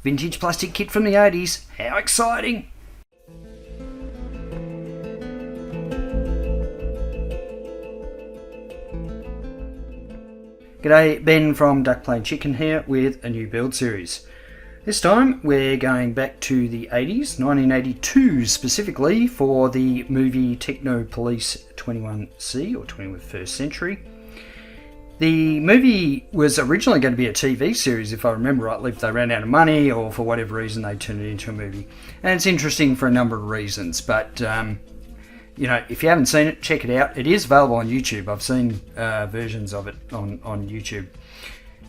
Vintage plastic kit from the 80s. How exciting! G'day, Ben from Duck Plain Chicken here with a new build series. This time we're going back to the 80s, 1982 specifically, for the movie Techno Police 21C or 21st Century. The movie was originally going to be a TV series, if I remember rightly, if they ran out of money or for whatever reason they turned it into a movie. And it's interesting for a number of reasons, but you know, if you haven't seen it, check it out. It is available on YouTube. I've seen versions of it on YouTube.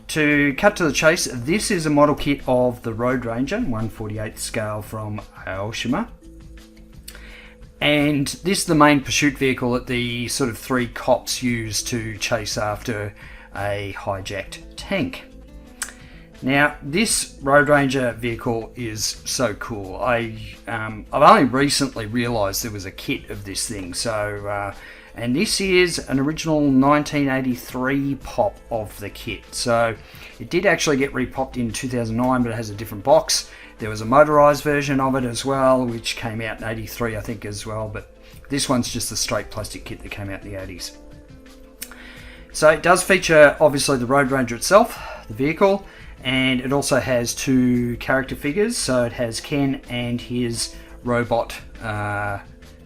To cut to the chase, this is a model kit of the Road Ranger, 1/48 scale from Aoshima. And this is the main pursuit vehicle that the sort of three cops use to chase after a hijacked tank. Now, this Road Ranger vehicle is so cool. I've only recently realised there was a kit of this thing. So, and this is an original 1983 pop of the kit. So it did actually get repopped in 2009, but it has a different box. There was a motorised version of it as well, which came out in 83, I think, as well. But this one's just a straight plastic kit that came out in the 80s. So it does feature, obviously, the Road Ranger itself, the vehicle, and it also has two character figures. So it has Ken and his robot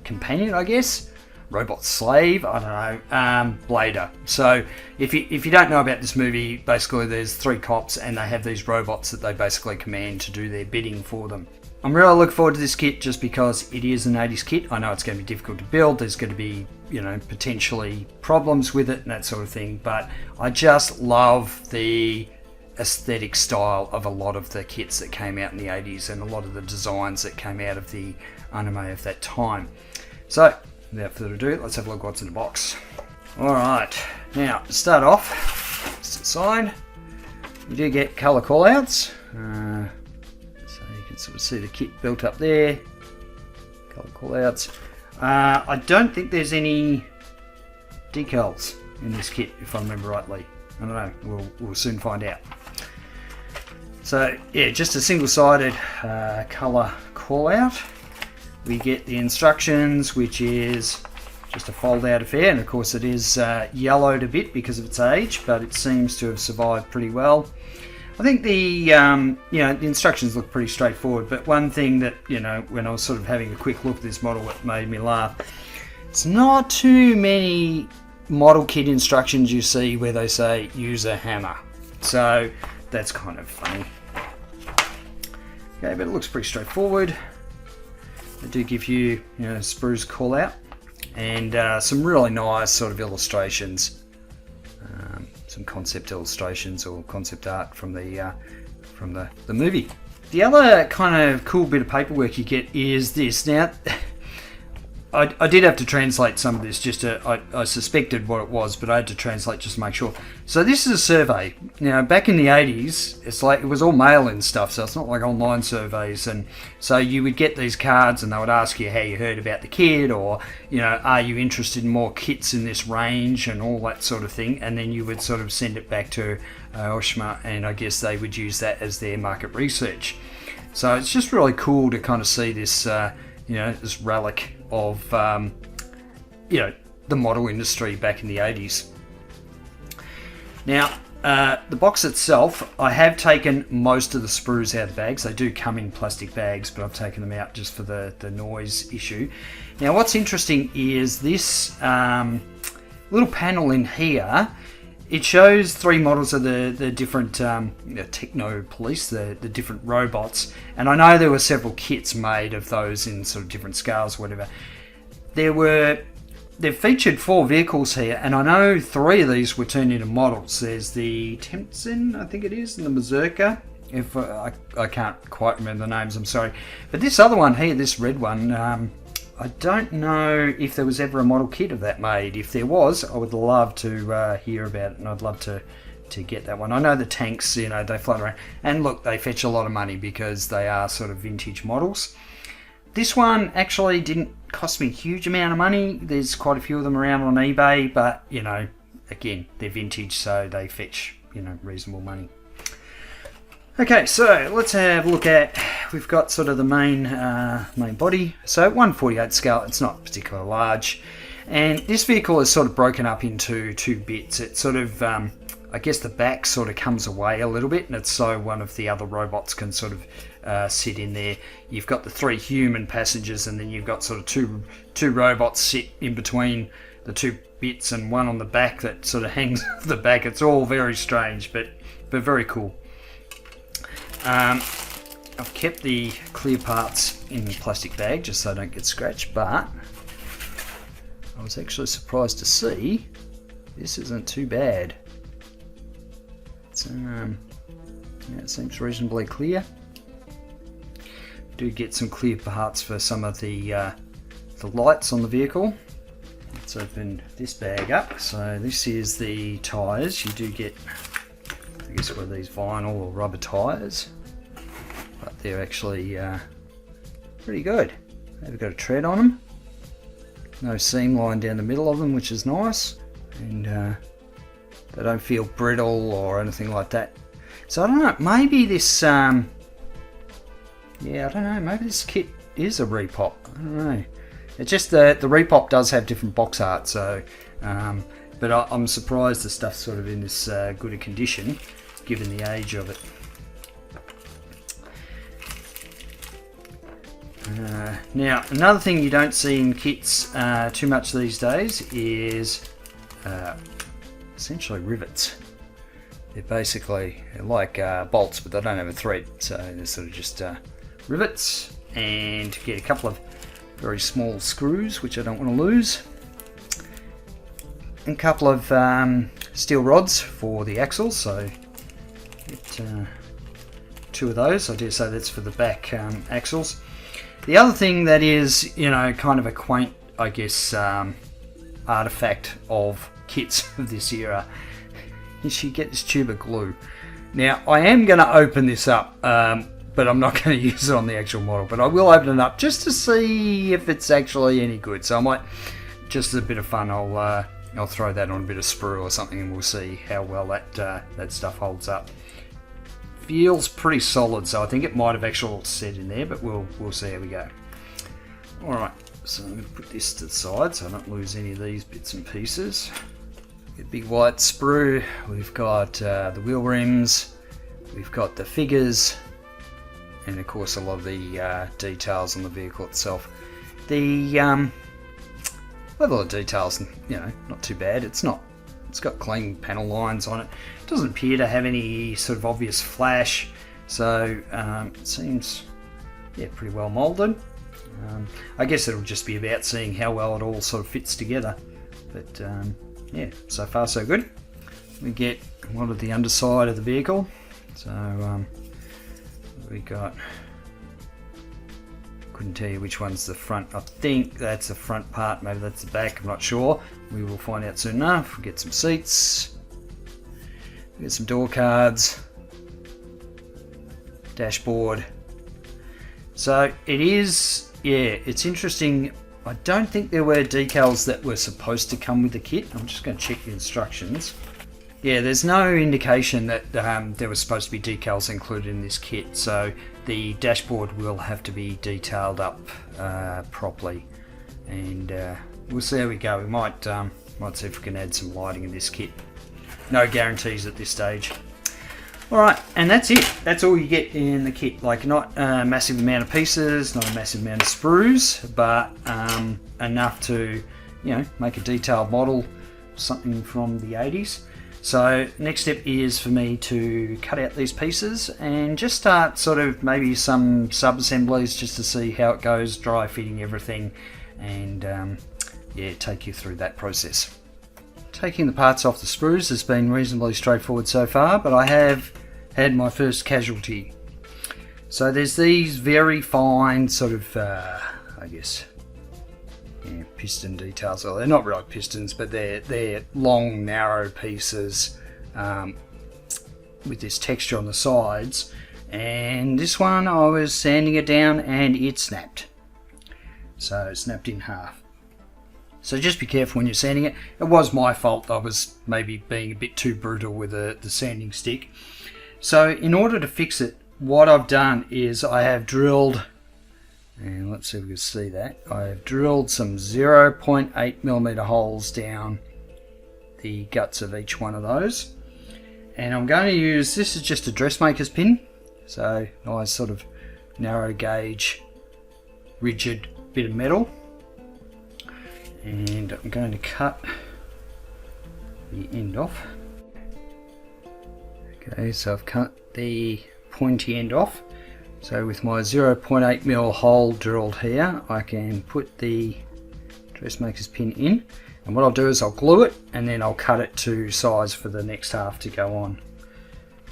companion, I guess. Robot slave, I don't know, Blader. So if you don't know about this movie, basically there's three cops and they have these robots that they basically command to do their bidding for them. I'm really looking forward to this kit just because it is an 80s kit. I know it's going to be difficult to build, there's going to be, you know, potentially problems with it and that sort of thing, but I just love the aesthetic style of a lot of the kits that came out in the 80s and a lot of the designs that came out of the anime of that time. So, without further ado, let's have a look what's in the box. Alright, now to start off, just inside, you do get colour callouts. So you can sort of see the kit built up there. Colour callouts. I don't think there's any decals in this kit, if I remember rightly. I don't know, we'll soon find out. So yeah, just a single-sided colour callout. We get the instructions, which is just a fold-out affair, and of course it is yellowed a bit because of its age, but it seems to have survived pretty well. I think the you know, the instructions look pretty straightforward, but one thing that, you know, when I was sort of having a quick look at this model, it made me laugh. It's not too many model kit instructions you see where they say use a hammer, so that's kind of funny. Okay, but it looks pretty straightforward. They do give you, you know, sprues call out and some really nice sort of illustrations, some concept illustrations or concept art from the movie. The other kind of cool bit of paperwork you get is this. Now, I did have to translate some of this just to, I suspected what it was, but I had to translate just to make sure. So this is a survey. Now, back in the 80s, it's like it was all mail-in stuff, so it's not like online surveys. And so you would get these cards and they would ask you how you heard about the kit, or, you know, are you interested in more kits in this range and all that sort of thing. And then you would sort of send it back to Aoshima, and I guess they would use that as their market research. So it's just really cool to kind of see this, you know, this relic of, you know, the model industry back in the 80s. Now, the box itself, I have taken most of the sprues out of the bags. They do come in plastic bags, but I've taken them out just for the noise issue. Now, what's interesting is this little panel in here. It shows three models of the different Techno Police, the different robots, and I know there were several kits made of those in sort of different scales or whatever. They've featured 4 vehicles here, and I know 3 of these were turned into models. There's the Tempson, I think it is, and the Berserker. If I can't quite remember the names, I'm sorry. But this other one here, this red one, I don't know if there was ever a model kit of that made. If there was, I would love to hear about it, and I'd love to get that one. I know the tanks, you know, they float around, and look, they fetch a lot of money because they are sort of vintage models. This one actually didn't cost me a huge amount of money. There's quite a few of them around on eBay, but, you know, again, they're vintage, so they fetch, you know, reasonable money. Okay, so let's have a look at, we've got sort of the main body. So 1/48 scale, it's not particularly large. And this vehicle is sort of broken up into two bits. It sort of, I guess the back sort of comes away a little bit, and it's so one of the other robots can sort of sit in there. You've got the 3 human passengers, and then you've got sort of two robots sit in between the 2 bits, and one on the back that sort of hangs off the back. It's all very strange, but very cool. I've kept the clear parts in the plastic bag just so I don't get scratched, but I was actually surprised to see this isn't too bad. It's, yeah, it seems reasonably clear. Do get some clear parts for some of the lights on the vehicle. Let's open this bag up. So this is the tyres. You do get, I guess, what are these, vinyl or rubber tyres, but they're actually pretty good. They've got a tread on them, no seam line down the middle of them, which is nice, and they don't feel brittle or anything like that. So I don't know, maybe this yeah, I don't know, maybe this kit is a repop. I don't know. It's just that the repop does have different box art, so but I'm surprised the stuff's sort of in this good a condition given the age of it. Now, another thing you don't see in kits too much these days is essentially rivets. They're basically like bolts, but they don't have a thread, so they're sort of just rivets, and get a couple of very small screws, which I don't want to lose, and a couple of steel rods for the axles, so get 2 of those. I dare say that's for the back axles. The other thing that is, you know, kind of a quaint, I guess, artifact of kits of this era is you get this tube of glue. Now, I am going to open this up, but I'm not going to use it on the actual model, but I will open it up just to see if it's actually any good. So I might, just as a bit of fun, I'll throw that on a bit of sprue or something, and we'll see how well that stuff holds up. Feels pretty solid, so I think it might have actually set in there, but we'll see how we go. Alright, so I'm going to put this to the side so I don't lose any of these bits and pieces. Get big white sprue, we've got the wheel rims, we've got the figures, and of course a lot of the details on the vehicle itself. The level of details, you know, not too bad. It's got clean panel lines on it. It doesn't appear to have any sort of obvious flash, so it seems, yeah, pretty well moulded. I guess it'll just be about seeing how well it all sort of fits together, but yeah, so far so good. We get one of the underside of the vehicle, so we got, couldn't tell you which one's the front. I think that's the front part, maybe that's the back, I'm not sure. We will find out soon enough. We'll get some seats, we'll get some door cards, dashboard. So it is, yeah, it's interesting. I don't think there were decals that were supposed to come with the kit. I'm just going to check the instructions. Yeah, there's no indication that there was supposed to be decals included in this kit, so the dashboard will have to be detailed up properly, and we'll see how we go. We might see if we can add some lighting in this kit. No guarantees at this stage. Alright, and that's it. That's all you get in the kit. Like, not a massive amount of pieces, not a massive amount of sprues, but enough to, you know, make a detailed model, something from the 80s. So next step is for me to cut out these pieces and just start sort of maybe some sub-assemblies just to see how it goes, dry fitting everything, and yeah, take you through that process. Taking the parts off the sprues has been reasonably straightforward so far, but I have had my first casualty. So there's these very fine sort of, I guess, yeah, piston details. Well, they're not really pistons, but they're long, narrow pieces with this texture on the sides. And this one, I was sanding it down and it snapped. So it snapped in half. So just be careful when you're sanding it. It was my fault. I was maybe being a bit too brutal with the sanding stick. So in order to fix it, what I've done is I have drilled, and let's see if we can see that, I have drilled some 0.8mm holes down the guts of each one of those. And I'm going to use, this is just a dressmaker's pin, so nice sort of narrow gauge, rigid bit of metal. And I'm going to cut the end off. Okay, so I've cut the pointy end off. So with my 0.8mm hole drilled here, I can put the dressmaker's pin in. And what I'll do is I'll glue it and then I'll cut it to size for the next half to go on.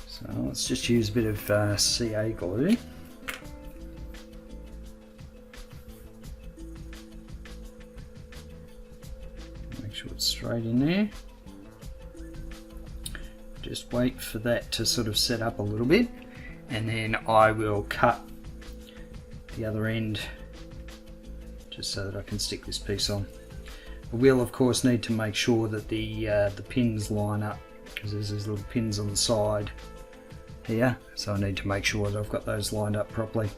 So let's just use a bit of CA glue. Make sure it's straight in there. Just wait for that to sort of set up a little bit, and then I will cut the other end just so that I can stick this piece on. I will of course need to make sure that the pins line up, because there's these little pins on the side here, so I need to make sure that I've got those lined up properly.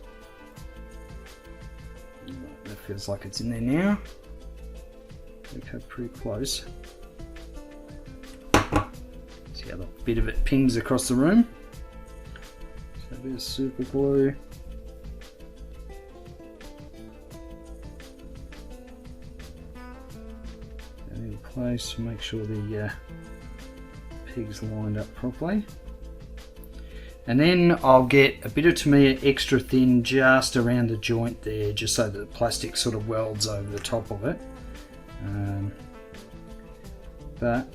That feels like it's in there now. Okay, pretty close. See how the bit of it pings across the room. So a bit of super glue. In place to make sure the pig's lined up properly. And then I'll get a bit of Tamiya extra thin just around the joint there, just so that the plastic sort of welds over the top of it. But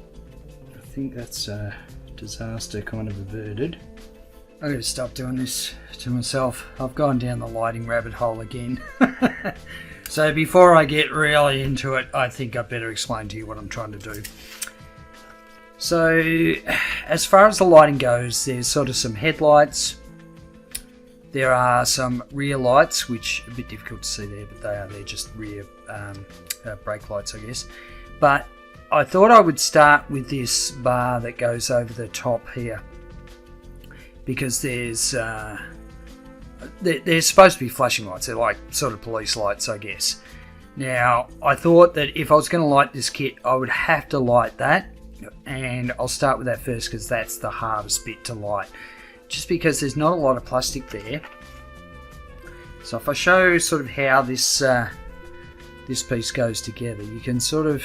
I think that's a disaster kind of averted. I'm going to stop doing this to myself. I've gone down the lighting rabbit hole again. So before I get really into it, I think I better explain to you what I'm trying to do. So as far as the lighting goes, there's sort of some headlights. There are some rear lights, which are a bit difficult to see there, but they're just rear brake lights, I guess. But I thought I would start with this bar that goes over the top here, because there's supposed to be flashing lights. They're like sort of police lights, I guess. Now, I thought that if I was going to light this kit, I would have to light that, and I'll start with that first because that's the hardest bit to light, just because there's not a lot of plastic there. So if I show sort of how this this piece goes together, you can sort of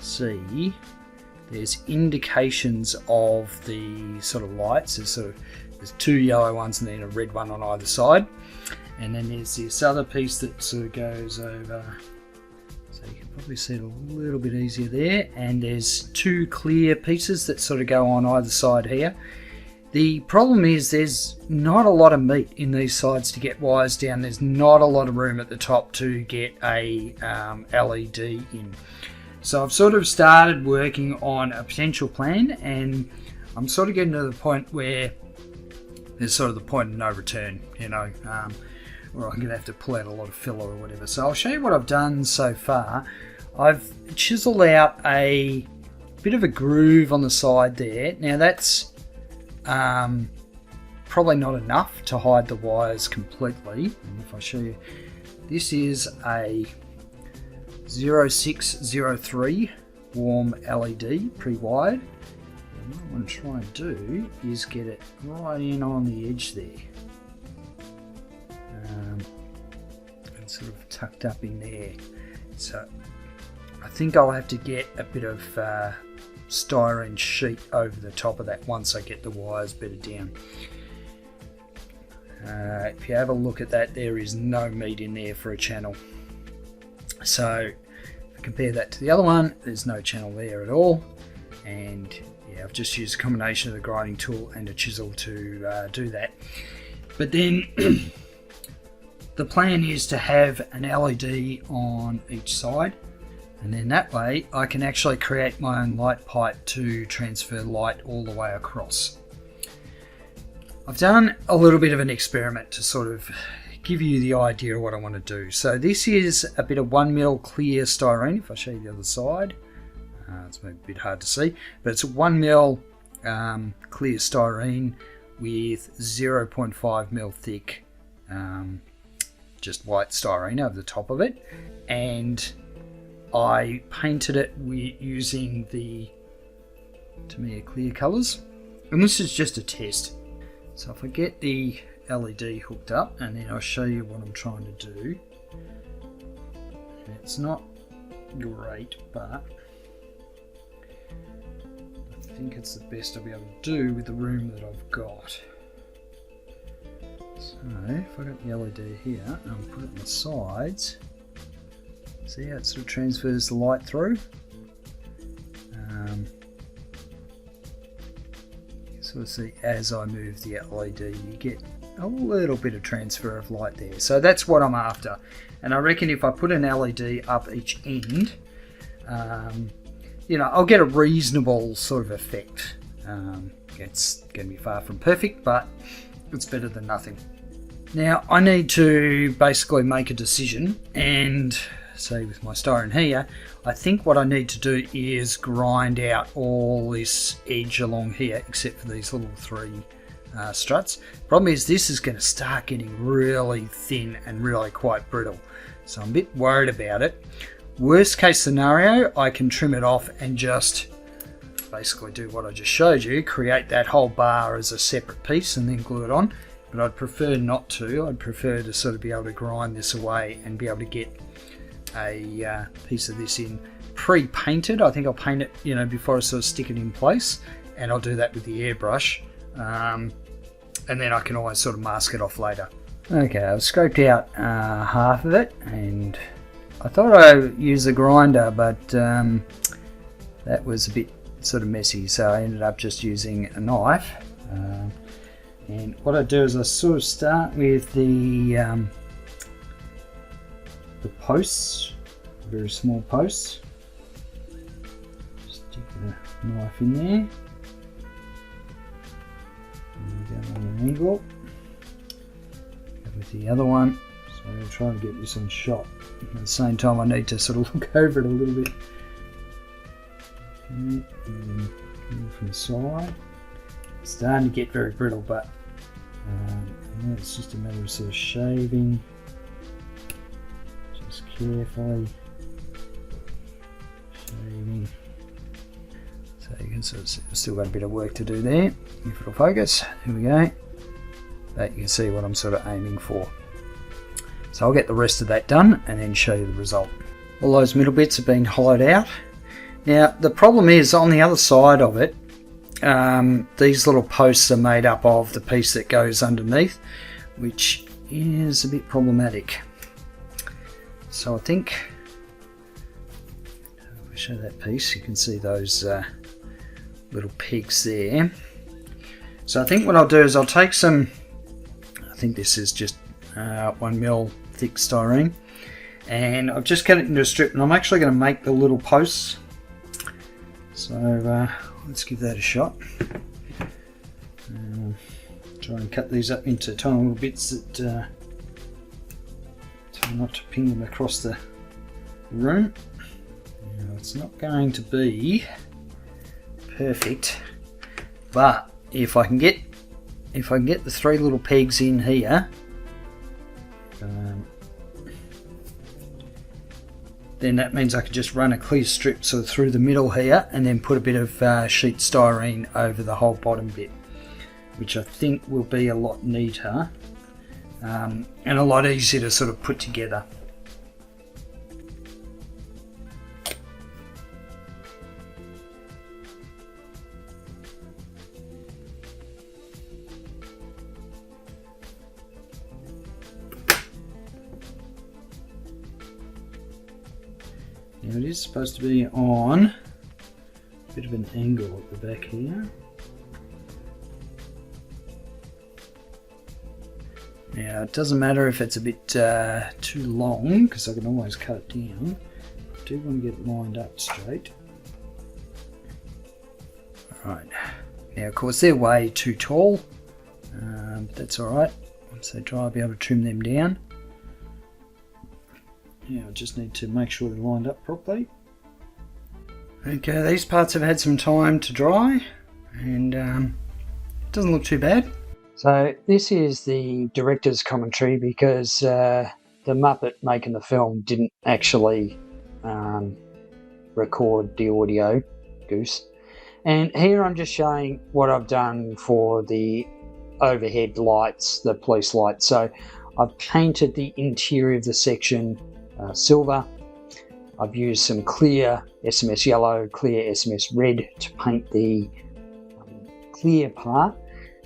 see there's indications of the sort of lights. There's two yellow ones and then a red one on either side, and then there's this other piece that sort of goes over, so you can probably see it a little bit easier there, and there's two clear pieces that sort of go on either side here. The problem is there's not a lot of meat in these sides to get wires down. There's not a lot of room at the top to get a LED in. So I've sort of started working on a potential plan, and I'm sort of getting to the point where there's sort of the point of no return, you know, or I'm going to have to pull out a lot of filler or whatever. So I'll show you what I've done so far. I've chiseled out a bit of a groove on the side there. Now that's probably not enough to hide the wires completely. And if I show you, this is a 0603 warm LED pre-wired. And what I want to try and do is get it right in on the edge there, and sort of tucked up in there. So I think I'll have to get a bit of styrene sheet over the top of that once I get the wires better down. If you have a look at that, there is no meat in there for a channel. So if I compare that to the other one, there's no channel there at all. And yeah, I've just used a combination of the grinding tool and a chisel to do that. But then the plan is to have an LED on each side, and then that way I can actually create my own light pipe to transfer light all the way across. I've done a little bit of an experiment to sort of give you the idea of what I want to do. So this is a bit of 1mm clear styrene. If I show you the other side, it's maybe a bit hard to see, but it's 1mm clear styrene with 0.5mm thick just white styrene over the top of it, and I painted it using the Tamiya clear colours, and this is just a test. So if I get the LED hooked up, and then I'll show you what I'm trying to do. It's not great, but I think it's the best I'll be able to do with the room that I've got. So if I got the LED here and I'll put it on the sides, see how it sort of transfers the light through? You can sort of see as I move the LED, you get a little bit of transfer of light there. So that's what I'm after. And I reckon if I put an LED up each end, you know, I'll get a reasonable sort of effect. It's going to be far from perfect, but it's better than nothing. Now I need to basically make a decision, and say with my styrene here, I think what I need to do is grind out all this edge along here except for these little three struts. Problem is this is going to start getting really thin and really quite brittle, so I'm a bit worried about it. Worst case scenario, I can trim it off and just basically do what I just showed you, create that whole bar as a separate piece and then glue it on, but I'd prefer not to. I'd prefer to sort of be able to grind this away and be able to get a piece of this in pre-painted. I think I'll paint it, you know, before I sort of stick it in place, and I'll do that with the airbrush, and then I can always sort of mask it off later. Okay, I've scraped out half of it, and I thought I'd use a grinder, but that was a bit sort of messy, so I ended up just using a knife. And what I do is I sort of start with the posts, very small posts. Stick the knife in there. And go on an angle. Go with the other one. So I'm trying to get this on shot. At the same time, I need to sort of look over it a little bit. Okay, and then from the side. It's starting to get very brittle, but it's just a matter of sort of shaving, just carefully shaving. So you can sort of see, I've still got a bit of work to do there. If it'll focus, here we go. But you can see what I'm sort of aiming for. So I'll get the rest of that done and then show you the result. All those middle bits have been hollowed out. Now the problem is on the other side of it, these little posts are made up of the piece that goes underneath, which is a bit problematic. So I think, if I show that piece, you can see those little pegs there. So I think what I'll do is I'll take some, I think this is just 1mm thick styrene, and I've just cut it into a strip, and I'm actually going to make the little posts. So let's give that a shot. Try and cut these up into tiny little bits that try not to ping them across the room. Now, it's not going to be perfect, but if I can get the three little pegs in here, then that means I can just run a clear strip sort of through the middle here, and then put a bit of sheet styrene over the whole bottom bit, which I think will be a lot neater and a lot easier to sort of put together. Now it is supposed to be on a bit of an angle at the back here. Now it doesn't matter if it's a bit too long, because I can always cut it down. I do want to get it lined up straight. Alright, now of course they're way too tall, but that's alright. Once they dry I'll be able to trim them down. Yeah, I just need to make sure they're lined up properly. Okay, these parts have had some time to dry. and it doesn't look too bad. So this is the director's commentary, because the Muppet making the film didn't actually record the audio, Goose. And here I'm just showing what I've done for the overhead lights, the police lights. So I've painted the interior of the section silver. I've used some clear SMS yellow, clear SMS red to paint the clear part.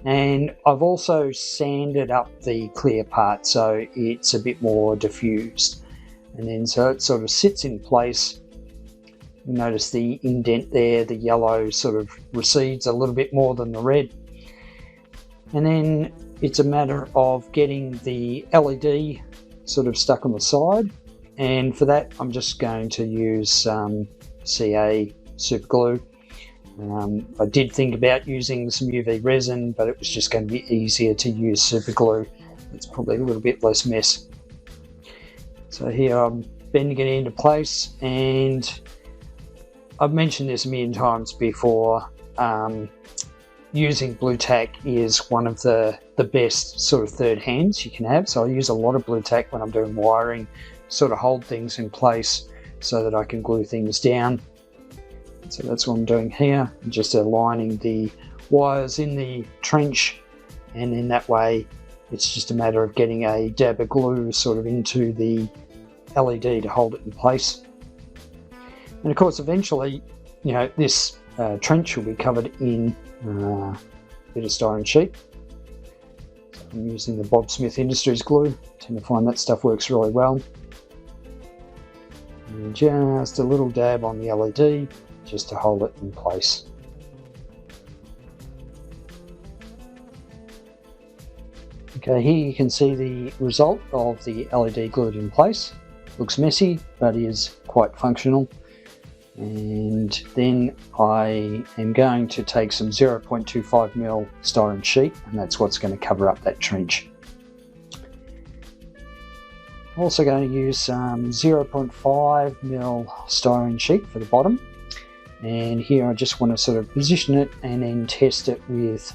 And I've also sanded up the clear part so it's a bit more diffused. And then so it sort of sits in place. You notice the indent there, the yellow sort of recedes a little bit more than the red. And then it's a matter of getting the LED sort of stuck on the side. And for that, I'm just going to use CA super glue. I did think about using some UV resin, but it was just going to be easier to use super glue. It's probably a little bit less mess. So here I'm bending it into place, and I've mentioned this a million times before. Using blue tack is one of the best sort of third hands you can have. So I use a lot of blue tack when I'm doing wiring, sort of hold things in place so that I can glue things down. So that's what I'm doing here. I'm just aligning the wires in the trench, and in that way it's just a matter of getting a dab of glue sort of into the LED to hold it in place. And of course eventually, you know, this trench will be covered in a bit of styrene sheet. So I'm using the Bob Smith Industries glue. I tend to find that stuff works really well. And just a little dab on the LED just to hold it in place. Okay, here you can see the result of the LED glued in place. Looks messy, but is quite functional. And then I am going to take some 0.25mm styrene sheet, and that's what's going to cover up that trench. I'm also going to use some 0.5mm styrene sheet for the bottom. And here I just want to sort of position it and then test it with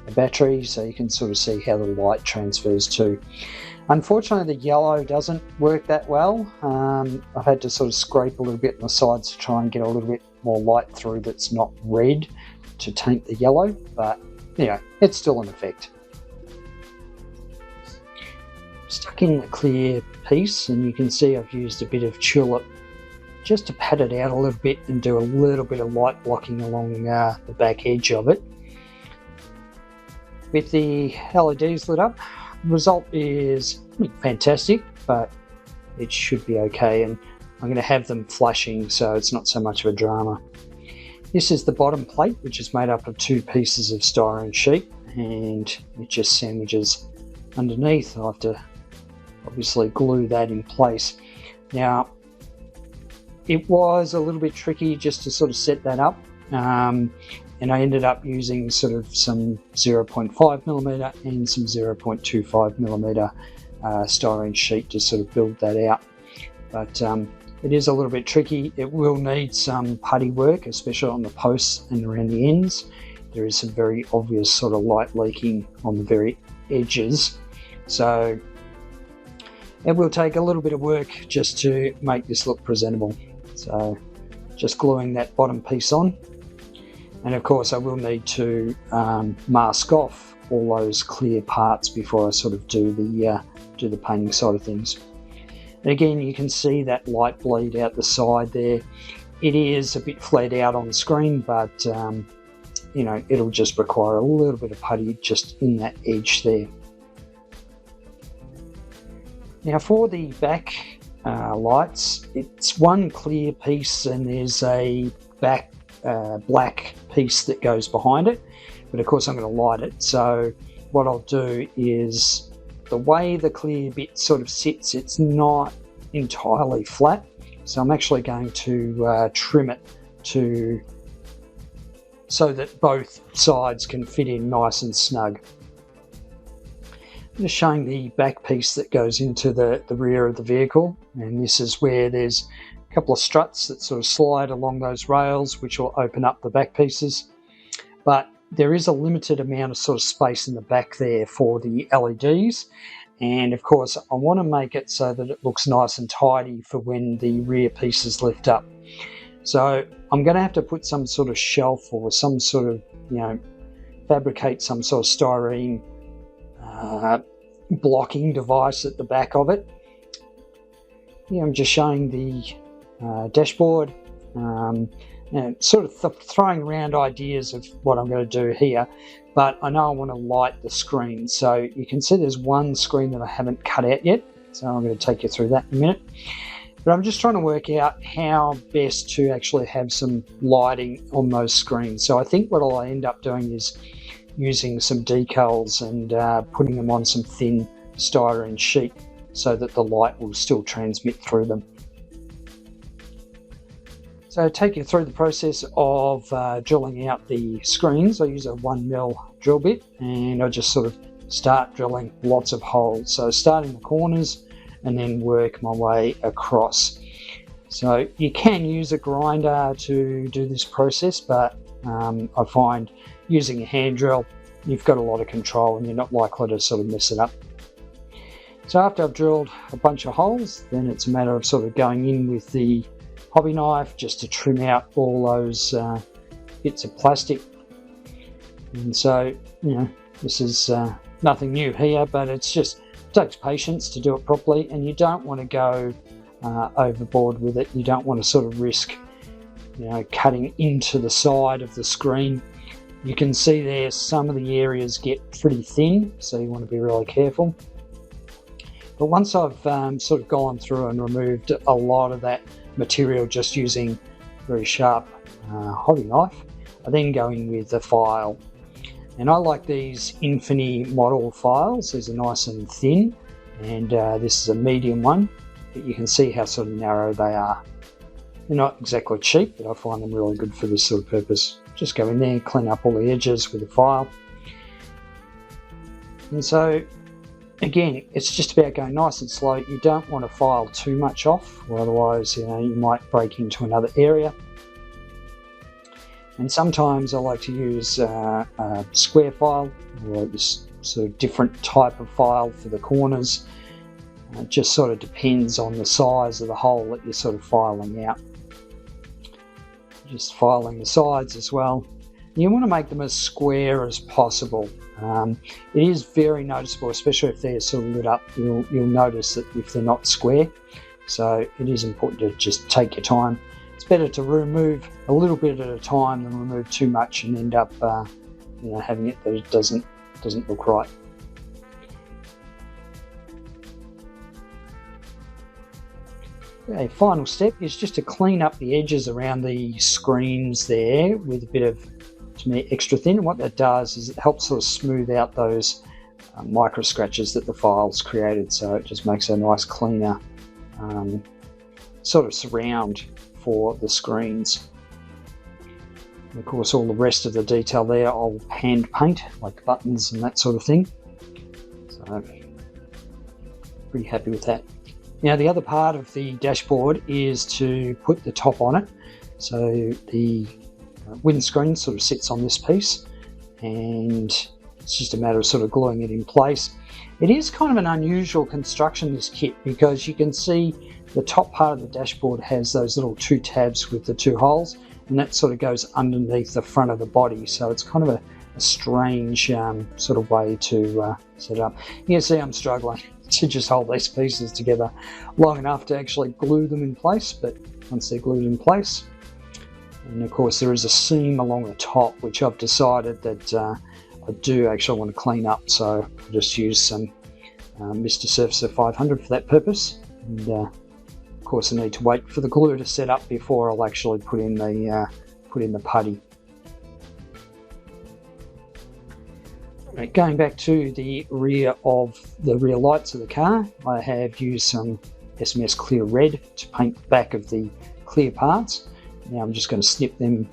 a battery so you can sort of see how the light transfers to. Unfortunately, the yellow doesn't work that well. I've had to sort of scrape a little bit on the sides to try and get a little bit more light through that's not red to taint the yellow, but you know, it's still an effect. Stuck in the clear piece, and you can see I've used a bit of tulip just to pat it out a little bit and do a little bit of light blocking along the back edge of it. With the LEDs lit up, the result is fantastic, but it should be okay, and I'm going to have them flashing so it's not so much of a drama. This is the bottom plate, which is made up of two pieces of styrene sheet, and it just sandwiches underneath. I'll have to obviously glue that in place. Now, it was a little bit tricky just to sort of set that up, and I ended up using sort of some 0.5mm and some 0.25mm styrene sheet to sort of build that out. But it is a little bit tricky. It will need some putty work, especially on the posts and around the ends. There is some very obvious sort of light leaking on the very edges, so it will take a little bit of work just to make this look presentable. So just gluing that bottom piece on, and of course I will need to mask off all those clear parts before I sort of do the painting side of things. And again, you can see that light bleed out the side there. It is a bit flared out on the screen, but you know, it'll just require a little bit of putty just in that edge there. Now for the back lights, it's one clear piece and there's a back black piece that goes behind it, but of course I'm going to light it. So what I'll do is, the way the clear bit sort of sits, it's not entirely flat, so I'm actually going to trim it so that both sides can fit in nice and snug. I'm just showing the back piece that goes into the rear of the vehicle, and this is where there's a couple of struts that sort of slide along those rails, which will open up the back pieces. but there is a limited amount of sort of space in the back there for the LEDs. And of course, I want to make it so that it looks nice and tidy for when the rear pieces lift up. So I'm going to have to put some sort of shelf or some sort of, fabricate some sort of styrene blocking device at the back of it. I'm just showing the dashboard, and sort of throwing around ideas of what I'm going to do here, but I know I want to light the screen. So you can see there's one screen that I haven't cut out yet, so I'm going to take you through that in a minute. But I'm just trying to work out how best to actually have some lighting on those screens. So I think what I'll end up doing is using some decals and putting them on some thin styrene sheet so that the light will still transmit through them. So take you through the process of drilling out the screens. I use a 1mm drill bit, and I just sort of start drilling lots of holes. So start in the corners and then work my way across. So you can use a grinder to do this process, but I find using a hand drill, you've got a lot of control and you're not likely to sort of mess it up. So after I've drilled a bunch of holes, then it's a matter of sort of going in with the hobby knife just to trim out all those bits of plastic. And so, this is nothing new here, but it takes patience to do it properly, and you don't want to go overboard with it. You don't want to sort of risk, cutting into the side of the screen. You can see there some of the areas get pretty thin, so you want to be really careful. But once I've sort of gone through and removed a lot of that material just using a very sharp hobby knife, I then go in with the file. And I like these Infini model files. These are nice and thin, and this is a medium one, but you can see how sort of narrow they are. They're not exactly cheap, but I find them really good for this sort of purpose. Just go in there, clean up all the edges with the file. And so again, it's just about going nice and slow. You don't want to file too much off, or otherwise you might break into another area. And sometimes I like to use a square file, or this sort of different type of file for the corners. It just sort of depends on the size of the hole that you're sort of filing out. Just filing the sides as well. You want to make them as square as possible. It is very noticeable, especially if they're sort of lit up. You'll notice that if they're not square. So it is important to just take your time. It's better to remove a little bit at a time than remove too much and end up having it that it doesn't look right. Okay, final step is just to clean up the edges around the screens there with a bit of, to me, extra thin. And what that does is it helps sort of smooth out those micro scratches that the file's created, so it just makes a nice cleaner sort of surround for the screens. And of course, all the rest of the detail there I'll hand paint, like buttons and that sort of thing. So pretty happy with that. Now the other part of the dashboard is to put the top on it. So the windscreen sort of sits on this piece, and it's just a matter of sort of gluing it in place. It is kind of an unusual construction, this kit, because you can see the top part of the dashboard has those little two tabs with the two holes, and that sort of goes underneath the front of the body. So it's kind of a strange sort of way to set it up. You can see I'm struggling to just hold these pieces together long enough to actually glue them in place, but once they're glued in place, and of course there is a seam along the top which I've decided that I do actually want to clean up, so I'll just use some Mr. Surfacer 500 for that purpose. And of course I need to wait for the glue to set up before I'll actually put in the putty. Right, going back to the rear lights of the car, I have used some SMS Clear Red to paint the back of the clear parts. Now I'm just going to snip them,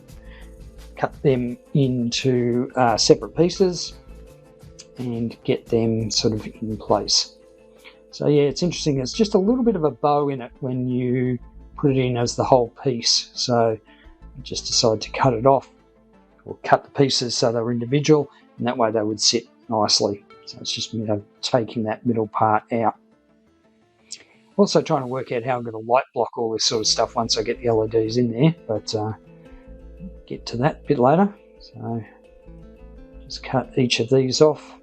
cut them into separate pieces and get them sort of in place. So yeah, it's interesting, there's just a little bit of a bow in it when you put it in as the whole piece, so I just decided to cut it off. or cut the pieces so they were individual, and that way they would sit nicely. So it's just taking that middle part out. Also trying to work out how I'm going to light block all this sort of stuff once I get the LEDs in there, but get to that a bit later. So just cut each of these off,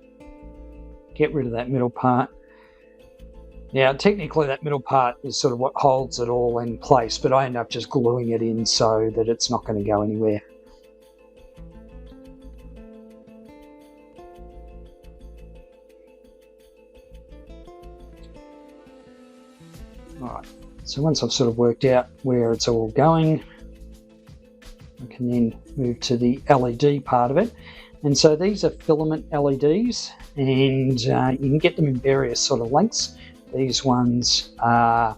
get rid of that middle part. Now technically that middle part is sort of what holds it all in place, but I end up just gluing it in so that it's not going to go anywhere. Alright, so once I've sort of worked out where it's all going, I can then move to the LED part of it. And so these are filament LEDs, and you can get them in various sort of lengths. These ones are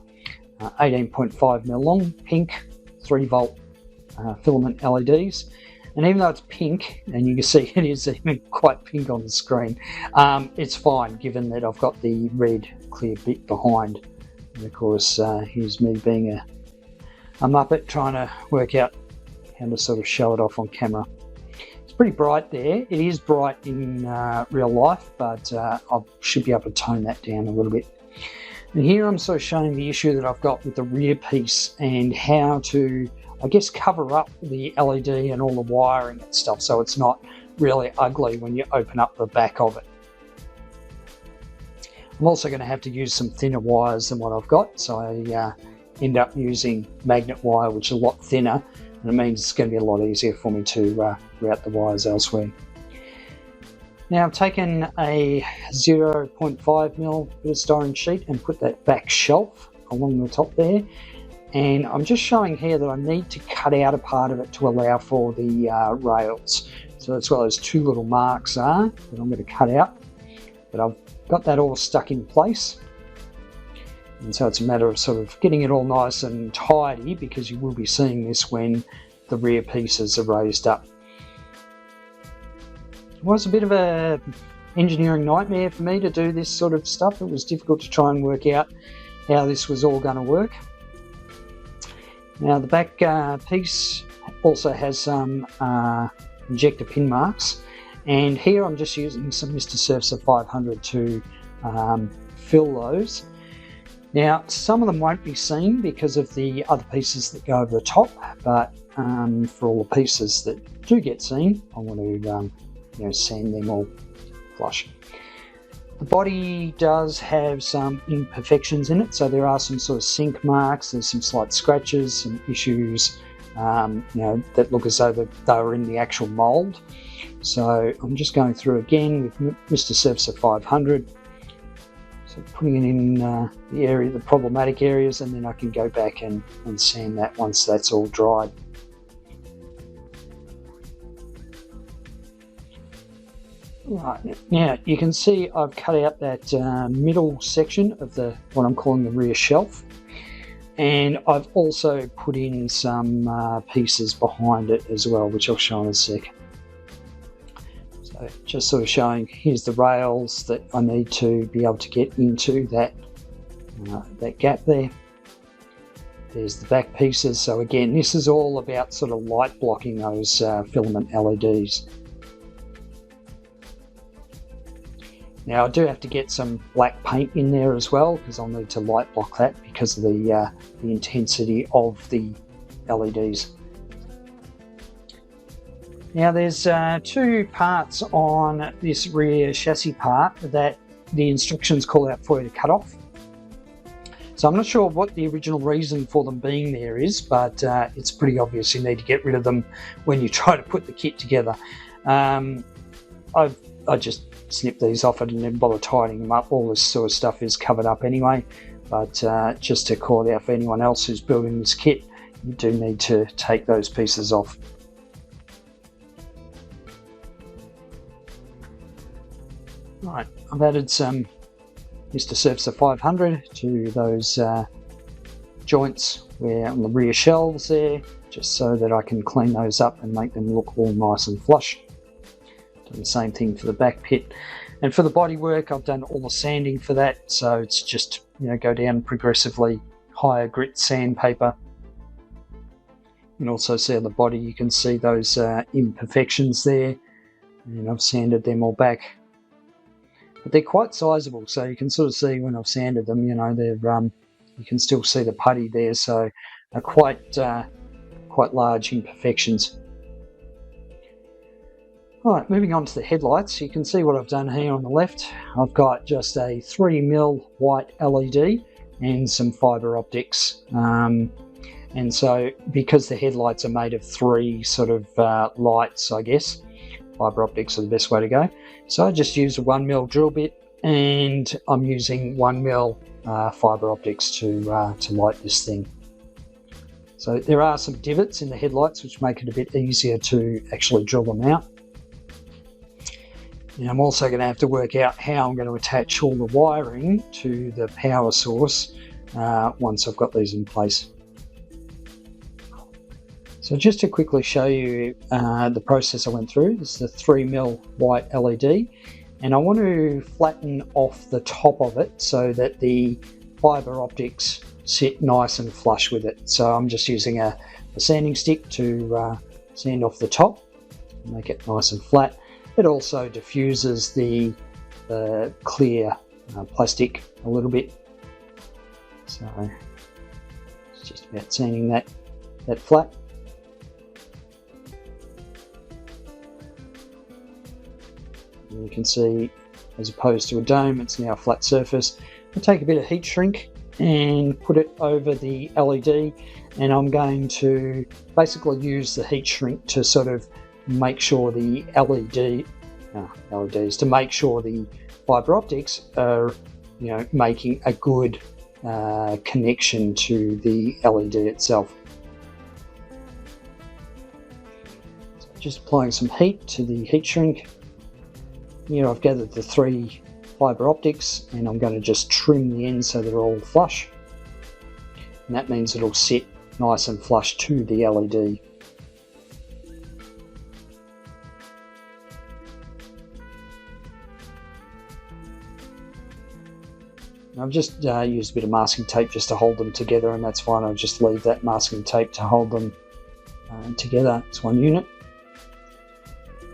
18.5mm long, pink, 3V filament LEDs. And even though it's pink, and you can see it is even quite pink on the screen, it's fine given that I've got the red clear bit behind. And of course, here's me being a muppet trying to work out how to sort of show it off on camera. It's pretty bright there. It is bright in real life, but I should be able to tone that down a little bit. And here I'm sort of showing the issue that I've got with the rear piece and how to, I guess, cover up the LED and all the wiring and stuff so it's not really ugly when you open up the back of it. I'm also going to have to use some thinner wires than what I've got, so I end up using magnet wire, which is a lot thinner, and it means it's going to be a lot easier for me to route the wires elsewhere. Now I've taken a 0.5mm bit of styrene sheet and put that back shelf along the top there, and I'm just showing here that I need to cut out a part of it to allow for the rails. So that's where those two little marks are that I'm going to cut out, but I've got that all stuck in place. And so it's a matter of sort of getting it all nice and tidy, because you will be seeing this when the rear pieces are raised up. It was a bit of a engineering nightmare for me to do this sort of stuff. It was difficult to try and work out how this was all going to work. Now the back piece also has some injector pin marks, and here I'm just using some Mr. Surfacer 500 to fill those. Now some of them won't be seen because of the other pieces that go over the top, but for all the pieces that do get seen, I want to sand them all flush. The body does have some imperfections in it, so there are some sort of sink marks, there's some slight scratches, some issues that look as though they were in the actual mould. So I'm just going through again with Mr. Surfacer 500, so putting it in the problematic areas, and then I can go back and sand that once that's all dried. Right, now you can see I've cut out that middle section of what I'm calling the rear shelf, and I've also put in some pieces behind it as well, which I'll show in a sec. So just sort of showing, here's the rails that I need to be able to get into that gap there. There's the back pieces. So again, this is all about sort of light blocking those filament LEDs. Now I do have to get some black paint in there as well, because I'll need to light block that because of the intensity of the LEDs. Now there's two parts on this rear chassis part that the instructions call out for you to cut off. So I'm not sure what the original reason for them being there is, but it's pretty obvious you need to get rid of them when you try to put the kit together. I just snip these off and then bother tidying them up. All this sort of stuff is covered up anyway, but just to call it out for anyone else who's building this kit, you do need to take those pieces off. Right, I've added some Mr. Surfacer 500 to those joints where on the rear shelves there, just so that I can clean those up and make them look all nice and flush. Do the same thing for the back pit, and for the bodywork I've done all the sanding for that, so it's just go down progressively, higher grit sandpaper. And also see on the body, you can see those imperfections there, and I've sanded them all back. But they're quite sizable, so you can sort of see when I've sanded them, you know, they're you can still see the putty there, so are quite large imperfections. Alright, moving on to the headlights, you can see what I've done here on the left. I've got just a 3mm white LED and some fibre optics. And so because the headlights are made of 3 sort of lights, I guess, fibre optics are the best way to go. So I just use a 1mm drill bit, and I'm using 1mm fibre optics to light this thing. So there are some divots in the headlights which make it a bit easier to actually drill them out. And I'm also going to have to work out how I'm going to attach all the wiring to the power source once I've got these in place. So just to quickly show you the process I went through, this is the 3mm white LED, and I want to flatten off the top of it so that the fibre optics sit nice and flush with it. So I'm just using a sanding stick to sand off the top, make it nice and flat. It also diffuses the clear plastic a little bit. So it's just about sanding that flat. And you can see, as opposed to a dome, it's now a flat surface. I'll take a bit of heat shrink and put it over the LED, and I'm going to basically use the heat shrink to sort of make sure the LEDs, to make sure the fibre optics are, you know, making a good connection to the LED itself. So just applying some heat to the heat shrink. Here I've gathered the 3 fibre optics, and I'm going to just trim the ends so they're all flush, and that means it'll sit nice and flush to the LED. I've just used a bit of masking tape just to hold them together, and that's fine. I'll just leave that masking tape to hold them together. It's one unit.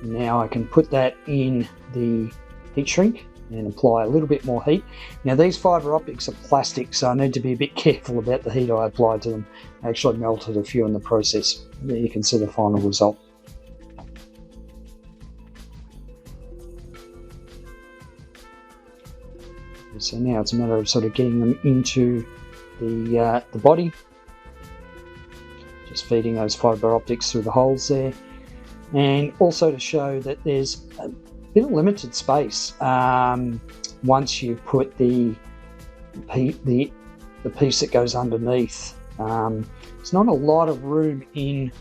Now I can put that in the heat shrink and apply a little bit more heat. Now these fibre optics are plastic, so I need to be a bit careful about the heat I applied to them. I actually melted a few in the process. There you can see the final result. So now it's a matter of sort of getting them into the body, just feeding those fibre optics through the holes there, and also to show that there's a bit of limited space once you put the piece that goes underneath. There's not a lot of room in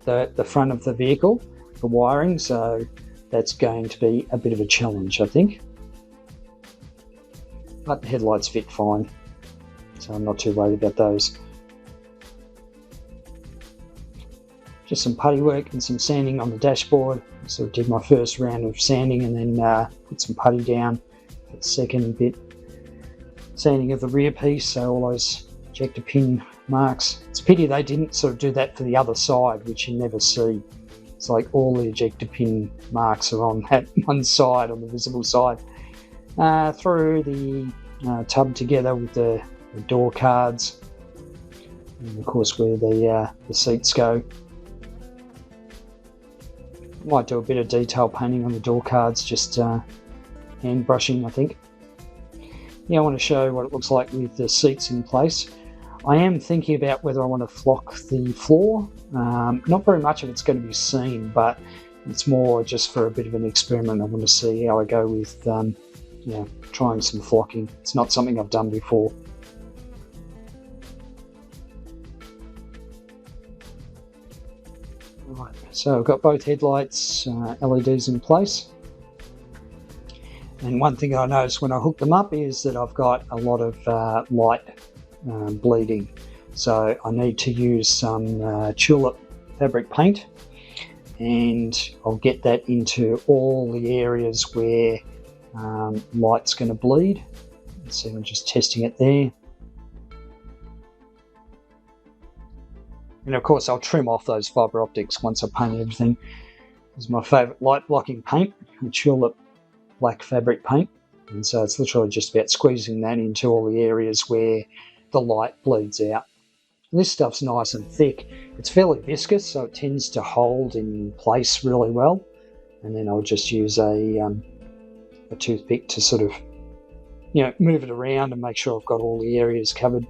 the front of the vehicle for wiring, so that's going to be a bit of a challenge, I think. But the headlights fit fine, so I'm not too worried about those. Just some putty work and some sanding on the dashboard. So I did my first round of sanding, and then put some putty down for the second bit. Sanding of the rear piece, so all those ejector pin marks. It's a pity they didn't sort of do that for the other side, which you never see. It's like all the ejector pin marks are on that one side, on the visible side. Through the tub together with the door cards, and of course where the seats go. Might do a bit of detail painting on the door cards, just hand brushing, I think. Yeah, I want to show what it looks like with the seats in place. I am thinking about whether I want to flock the floor. Not very much of it's going to be seen, but it's more just for a bit of an experiment. I want to see how I go with trying some flocking. It's not something I've done before. Right, so I've got both headlights, LEDs in place. And one thing I noticed when I hooked them up is that I've got a lot of light bleeding. So I need to use some tulip fabric paint, and I'll get that into all the areas where light's going to bleed. So I'm just testing it there. And of course I'll trim off those fibre optics once I paint everything. This is my favourite light blocking paint, a tulip black fabric paint. And so it's literally just about squeezing that into all the areas where the light bleeds out. And this stuff's nice and thick. It's fairly viscous, so it tends to hold in place really well. And then I'll just use a toothpick to sort of, move it around and make sure I've got all the areas covered.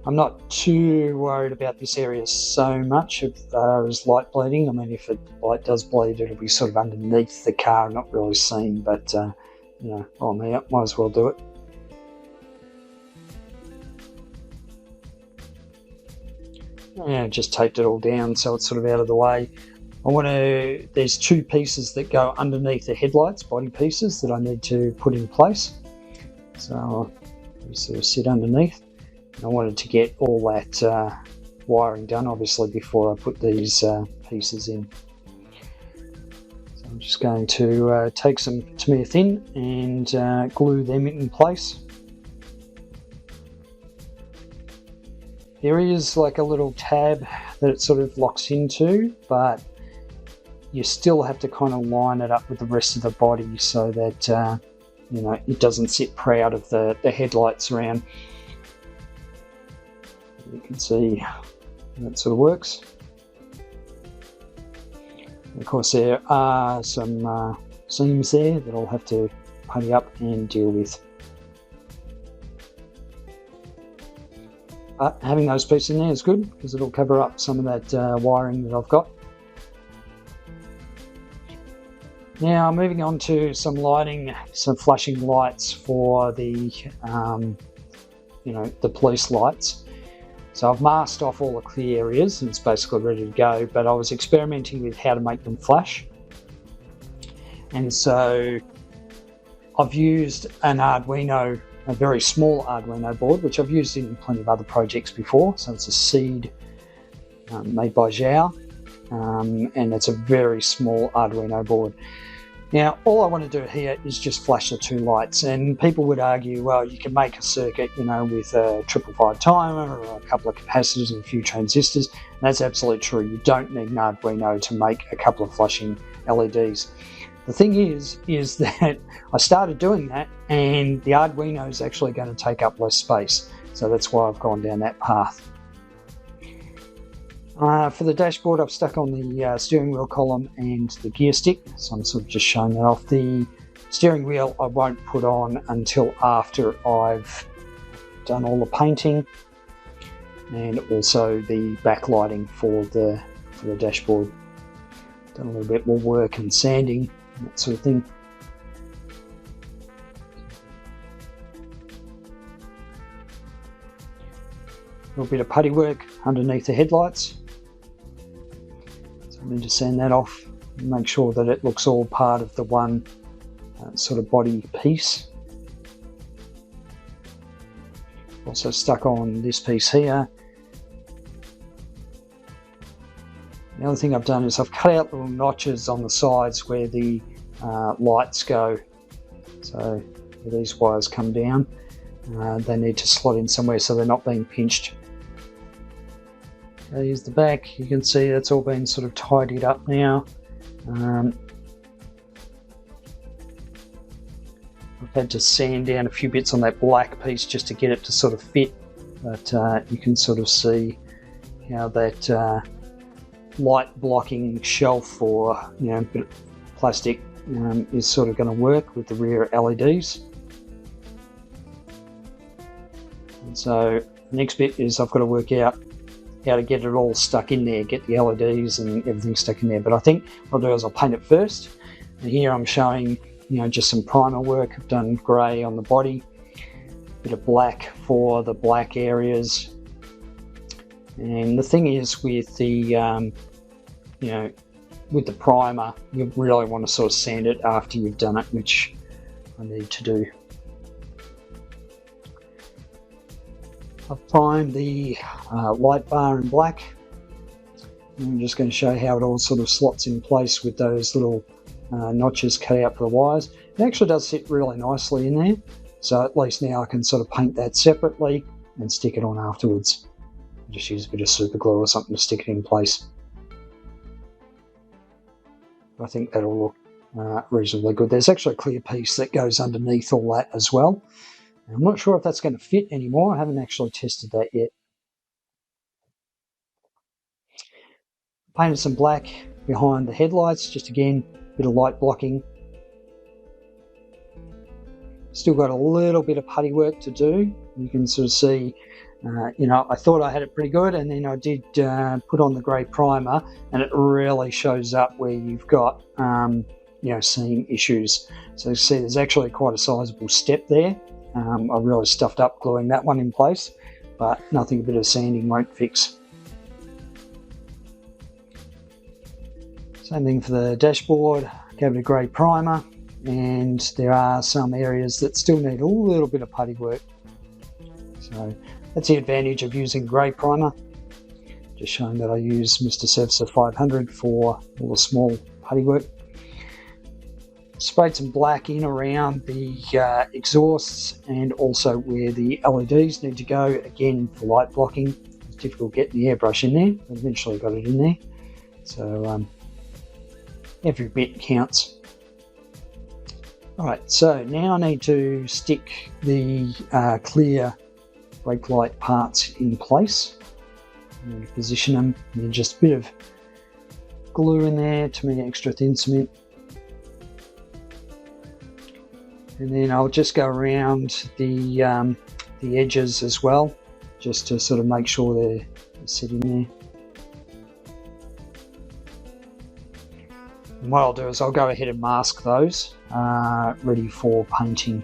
I'm not too worried about this area so much as far as light bleeding. I mean, if light does bleed, it'll be sort of underneath the car, not really seen, but, on there, might as well do it. Yeah, just taped it all down so it's sort of out of the way. There's two pieces that go underneath the headlights, body pieces, that I need to put in place. So I'll sort of sit underneath. And I wanted to get all that wiring done, obviously, before I put these pieces in. So I'm just going to take some Tamiya thin and glue them in place. There is like a little tab that it sort of locks into, but you still have to kind of line it up with the rest of the body so that it doesn't sit proud of the headlights around. You can see that sort of works. And of course there are some seams there that I'll have to putty up and deal with. But having those pieces in there is good because it'll cover up some of that wiring that I've got. Now moving on to some lighting, some flashing lights for the the police lights. So I've masked off all the clear areas and it's basically ready to go, but I was experimenting with how to make them flash. And so I've used an Arduino, a very small Arduino board, which I've used in plenty of other projects before. So it's a seed made by Zhao, and it's a very small Arduino board. Now, all I want to do here is just flash the two lights, and people would argue, well, you can make a circuit, with a 555 timer or a couple of capacitors and a few transistors. And that's absolutely true. You don't need an Arduino to make a couple of flashing LEDs. The thing is that I started doing that, and the Arduino is actually going to take up less space. So that's why I've gone down that path. For the dashboard, I've stuck on the steering wheel column and the gear stick, so I'm sort of just showing that off. The steering wheel I won't put on until after I've done all the painting, and also the backlighting for the dashboard. Done a little bit more work and sanding, that sort of thing. A little bit of putty work underneath the headlights. I need to sand that off and make sure that it looks all part of the one sort of body piece. Also stuck on this piece here. The other thing I've done is I've cut out little notches on the sides where the lights go. So where these wires come down, they need to slot in somewhere so they're not being pinched. Here's the back. You can see that's all been sort of tidied up now. I've had to sand down a few bits on that black piece just to get it to sort of fit, but you can sort of see how that light blocking shelf or bit of plastic is sort of going to work with the rear LEDs. And so the next bit is I've got to work out how to get it all stuck in there, get the LEDs and everything stuck in there. But I think what I'll do is I'll paint it first. And here I'm showing, just some primer work. I've done grey on the body, a bit of black for the black areas. And the thing is with the, with the primer, you really want to sort of sand it after you've done it, which I need to do. I've primed the light bar in black. I'm just going to show how it all sort of slots in place with those little notches cut out for the wires. It actually does sit really nicely in there, so at least now I can sort of paint that separately and stick it on afterwards. Just use a bit of super glue or something to stick it in place. I think that'll look reasonably good. There's actually a clear piece that goes underneath all that as well. I'm not sure if that's going to fit anymore. I haven't actually tested that yet. Painted some black behind the headlights, just again, a bit of light blocking. Still got a little bit of putty work to do. You can sort of see, I thought I had it pretty good, and then I did put on the grey primer, and it really shows up where you've got, seeing issues. So you see there's actually quite a sizable step there. I really stuffed up gluing that one in place, but nothing a bit of sanding won't fix. Same thing for the dashboard, gave it a grey primer, and there are some areas that still need a little bit of putty work. So that's the advantage of using grey primer. Just showing that I use Mr. Sevsa 500 for all the small putty work. Sprayed some black in around the exhausts and also where the LEDs need to go, again for light blocking. It's difficult getting the airbrush in there, but eventually got it in there. So every bit counts. Alright, so now I need to stick the clear brake light parts in place. I'm going to position them, and then just a bit of glue in there to make extra thin cement. And then I'll just go around the edges as well, just to sort of make sure they're sitting there. And what I'll do is I'll go ahead and mask those, ready for painting.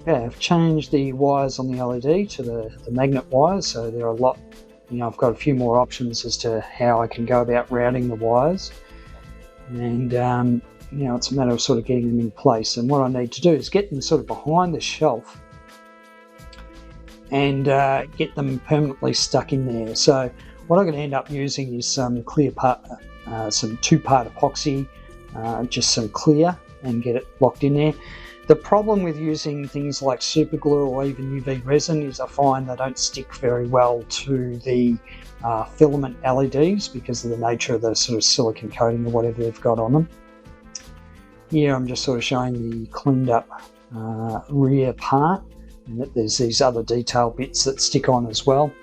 Okay, I've changed the wires on the LED to the magnet wires, so there are a lot, I've got a few more options as to how I can go about routing the wires. And it's a matter of sort of getting them in place. And what I need to do is get them sort of behind the shelf and get them permanently stuck in there. So what I'm going to end up using is some clear part, some 2-part epoxy, just some clear, and get it locked in there. The problem with using things like super glue or even UV resin is I find they don't stick very well to the filament LEDs because of the nature of the sort of silicone coating or whatever they've got on them. Here I'm just sort of showing the cleaned up rear part, and that there's these other detail bits that stick on as well.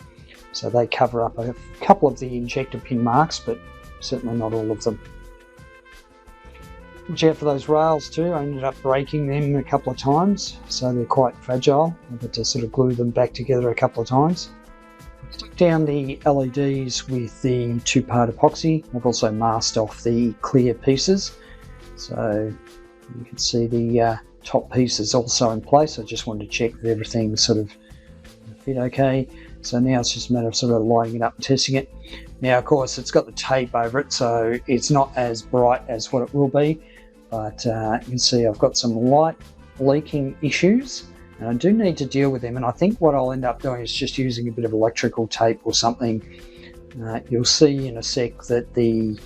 So they cover up a couple of the injector pin marks, but certainly not all of them. Watch out for those rails too. I ended up breaking them a couple of times, so they're quite fragile. I've had to sort of glue them back together a couple of times. Stuck down the LEDs with the 2-part epoxy. I've also masked off the clear pieces, so you can see the top piece is also in place. I just wanted to check that everything sort of fit okay. So now it's just a matter of sort of lining it up and testing it. Now, of course, it's got the tape over it, so it's not as bright as what it will be. But you can see I've got some light leaking issues, and I do need to deal with them. And I think what I'll end up doing is just using a bit of electrical tape or something. You'll see in a sec that the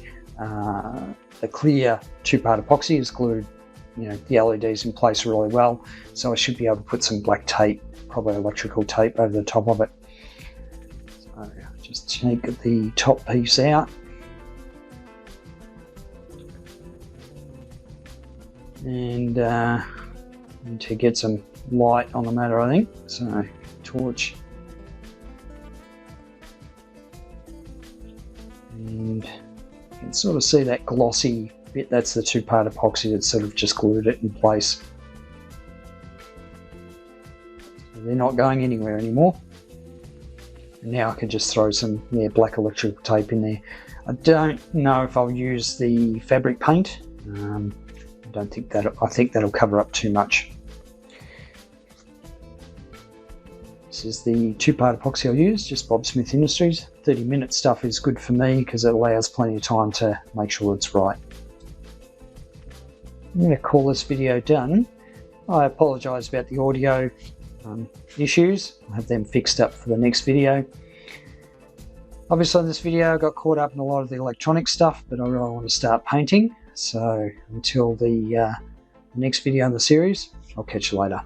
clear 2-part epoxy is glued, the LEDs in place really well. So I should be able to put some black tape, probably electrical tape, over the top of it. So just take the top piece out. And need to get some light on the matter, I think. So, torch. And you can sort of see that glossy bit. That's the 2-part epoxy that sort of just glued it in place. So they're not going anywhere anymore. And now I can just throw some black electrical tape in there. I don't know if I'll use the fabric paint. I think that'll cover up too much. This is the 2-part epoxy I'll use, just Bob Smith Industries. 30-minute stuff is good for me because it allows plenty of time to make sure it's right. I'm going to call this video done. I apologise about the audio issues. I'll have them fixed up for the next video. Obviously in this video I got caught up in a lot of the electronic stuff, but I really want to start painting. So until the next video in the series, I'll catch you later.